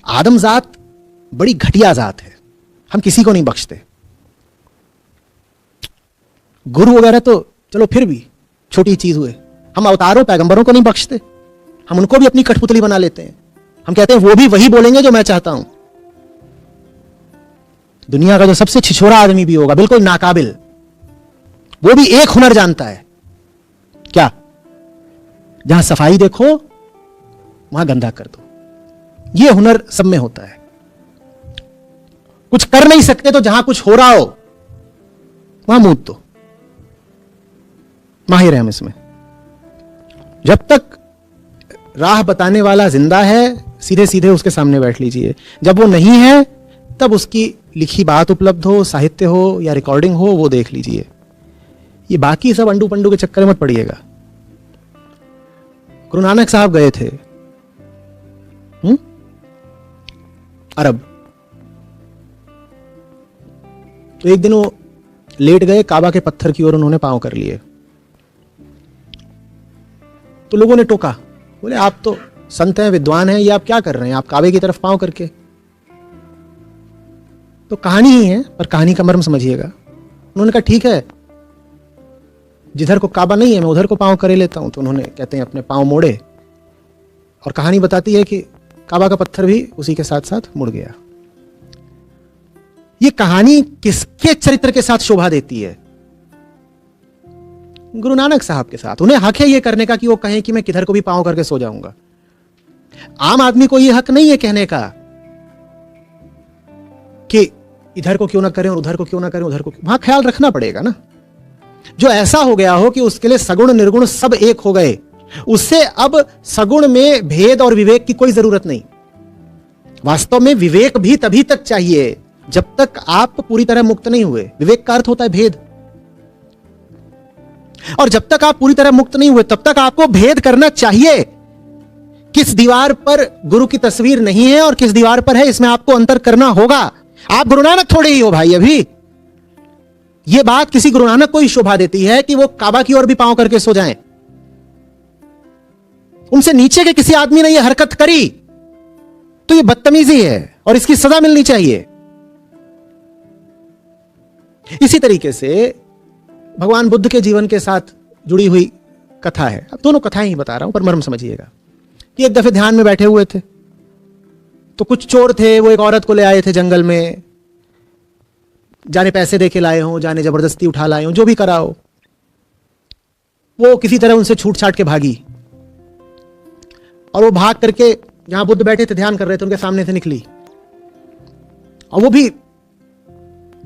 आदम जात बड़ी घटिया जात है, हम किसी को नहीं बख्शते। गुरु वगैरह तो चलो फिर भी छोटी चीज हुए, हम अवतारों पैगंबरों को नहीं बख्शते, हम उनको भी अपनी कठपुतली बना लेते हैं। हम कहते हैं वो भी वही बोलेंगे जो मैं चाहता हूं। दुनिया का जो सबसे छिछोरा आदमी भी होगा, बिल्कुल नाकाबिल, वो भी एक हुनर जानता है, क्या? जहां सफाई देखो वहां गंदा कर दो। यह हुनर सब में होता है। कुछ कर नहीं सकते तो जहां कुछ हो रहा हो वहां मूत दो, माहिर है हम इसमें। जब तक राह बताने वाला जिंदा है सीधे सीधे उसके सामने बैठ लीजिए, जब वो नहीं है तब उसकी लिखी बात उपलब्ध हो, साहित्य हो या रिकॉर्डिंग हो, वो देख लीजिए। ये बाकी सब अंडू पंडू के चक्कर में मत पड़िएगा। गुरु नानक साहब गए थे अरब, तो एक दिन वो लेट गए, काबा के पत्थर की ओर उन्होंने पांव कर लिए। तो लोगों ने टोका, बोले आप तो संत हैं, विद्वान हैं, ये आप क्या कर रहे हैं, आप काबे की तरफ पांव करके। तो कहानी ही है, पर कहानी का मर्म समझिएगा। उन्होंने कहा ठीक है, जिधर को काबा नहीं है मैं उधर को पांव करे लेता हूं। तो उन्होंने कहते हैं अपने पांव मोड़े, और कहानी बताती है कि काबा का पत्थर भी उसी के साथ साथ मुड़ गया। ये कहानी किसके चरित्र के साथ शोभा देती है? गुरु नानक साहब के साथ। उन्हें हक है ये करने का कि वो कहें कि मैं किधर को भी पांव करके सो जाऊंगा। आम आदमी को ये हक नहीं है कहने का कि इधर को क्यों ना करें और उधर को क्यों ना करें, उधर को। वहां ख्याल रखना पड़ेगा ना। जो ऐसा हो गया हो कि उसके लिए सगुण निर्गुण सब एक हो गए, उससे अब सगुण में भेद और विवेक की कोई जरूरत नहीं। वास्तव में विवेक भी तभी तक चाहिए जब तक आप पूरी तरह मुक्त नहीं हुए। विवेक का अर्थ होता है भेद, और जब तक आप पूरी तरह मुक्त नहीं हुए तब तक आपको भेद करना चाहिए। किस दीवार पर गुरु की तस्वीर नहीं है और किस दीवार पर है, इसमें आपको अंतर करना होगा। आप गुरु नानक थोड़े ही हो भाई। अभी यह बात किसी गुरु नानक को ही शोभा देती है कि वो काबा की ओर भी पांव करके सो जाएं। उनसे नीचे के किसी आदमी ने यह हरकत करी तो यह बदतमीजी है और इसकी सजा मिलनी चाहिए। इसी तरीके से भगवान बुद्ध के जीवन के साथ जुड़ी हुई कथा है। अब दोनों कथाएं ही बता रहा हूं, पर मर्म समझिएगा। कि एक दफे ध्यान में बैठे हुए थे तो कुछ चोर थे, वो एक औरत को ले आए थे जंगल में, जाने पैसे देके लाए हों, जाने जबरदस्ती उठा लाए हों, जो भी करा हो। वो किसी तरह उनसे छूट छाट के भागी, और वो भाग करके जहां बुद्ध बैठे थे ध्यान कर रहे थे उनके सामने से निकली, और वो भी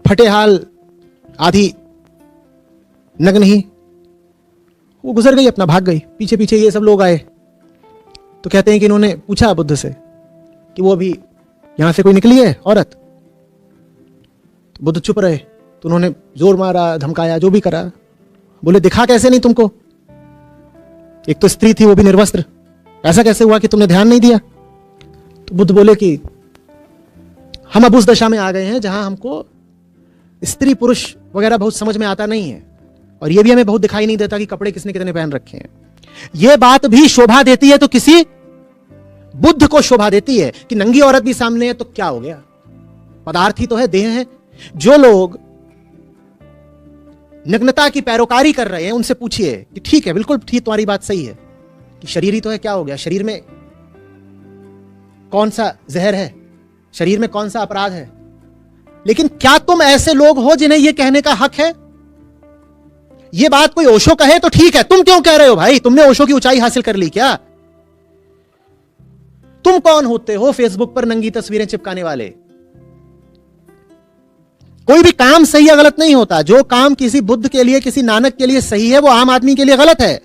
फटे हाल, आधी नग्न ही। वो गुजर गई, अपना भाग गई। पीछे पीछे ये सब लोग आए तो कहते हैं कि इन्होंने पूछा बुद्ध से कि वो अभी यहां से कोई निकली है औरत? तो बुद्ध चुप रहे। तो उन्होंने जोर मारा, धमकाया, जो भी करा। बोले दिखा कैसे नहीं तुमको? एक तो स्त्री थी, वो भी निर्वस्त्र, ऐसा कैसे हुआ कि तुमने ध्यान नहीं दिया? तो बुद्ध बोले कि हम अब उस दशा में आ गए हैं जहां हमको स्त्री पुरुष वगैरह बहुत समझ में आता नहीं है, और यह भी हमें बहुत दिखाई नहीं देता कि कपड़े किसने कितने पहन रखे हैं। यह बात भी शोभा देती है तो किसी बुद्ध को शोभा देती है कि नंगी औरत भी सामने है तो क्या हो गया, पदार्थ ही तो है, देह है। जो लोग नग्नता की पैरोकारी कर रहे हैं उनसे पूछिए कि ठीक है, बिल्कुल ठीक, तुम्हारी बात सही है कि शरीर ही तो है, क्या हो गया? शरीर में कौन सा जहर है, शरीर में कौन सा अपराध है? लेकिन क्या तुम ऐसे लोग हो जिन्हें यह कहने का हक है? यह बात कोई ओशो कहे तो ठीक है, तुम क्यों कह रहे हो भाई? तुमने ओशो की ऊंचाई हासिल कर ली क्या? तुम कौन होते हो फेसबुक पर नंगी तस्वीरें चिपकाने वाले? कोई भी काम सही या गलत नहीं होता। जो काम किसी बुद्ध के लिए, किसी नानक के लिए सही है, वो आम आदमी के लिए गलत है।